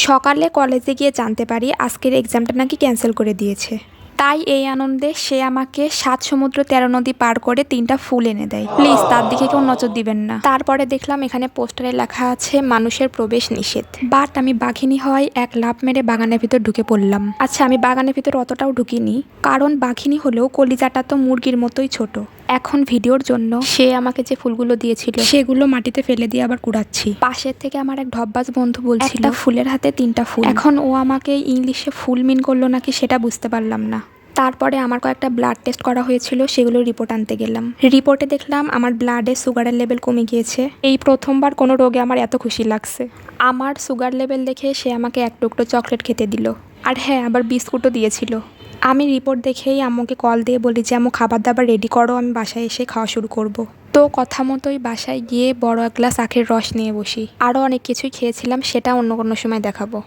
সকালে কলেজে গিয়ে জানতে পারি আজকের এক্সামটা নাকি ক্যান্সেল করে দিয়েছে। তাই এই আনন্দে সে আমাকে ৭ সমুদ্র ১৩ নদী পার করে ৩টা ফুল এনে দেয়। প্লিজ তার দিকে কেউ নজর দিবেন না। তারপরে দেখলাম এখানে পোস্টারে লেখা আছে মানুষের প্রবেশ নিষেধ। বাট আমি বাঘিনী হয় এক লাফ মেরে বাগানের ভিতর ঢুকে পড়লাম। আচ্ছা, আমি বাগানের ভিতর অতটাও ঢুকিনি, কারণ বাঘিনী হলেও কলিজাটা তো মুরগির মতোই ছোট। এখন ভিডিওর জন্য সে আমাকে যে ফুলগুলো দিয়েছিল সেগুলো মাটিতে ফেলে দিয়ে আবার কুড়াচ্ছি। পাশের থেকে আমার এক ঢব্বাস বন্ধু বলছিল একটা ফুলের হাতে 3টা ফুল। এখন ও আমাকে ইংলিশে ফুল মিন করলো নাকি সেটা বুঝতে পারলাম না। তারপরে আমার কয়েকটা ব্লাড টেস্ট করা হয়েছিল, সেগুলোর রিপোর্ট আনতে গেলাম। রিপোর্টে দেখলাম আমার ব্লাডে সুগারের লেভেল কমে গিয়েছে। এই প্রথমবার কোনো রোগে আমার এত খুশি লাগছে। আমার সুগার লেভেল দেখে সে আমাকে এক টুকরো চকলেট খেতে দিল, আর হ্যাঁ, আবার বিস্কুটও দিয়েছিল। আমি রিপোর্ট দেখেই আম্মুকে কল দিয়ে বলি যে আম্মু খাবার দাবার রেডি করো, আমি বাসায় এসে খাওয়া শুরু করব। তো কথা মতোই বাসায় গিয়ে বড় এক গ্লাস আখের রস নিয়ে বসি। আরও অনেক কিছুই খেয়েছিলাম, সেটা অন্য কোনো সময় দেখাবো।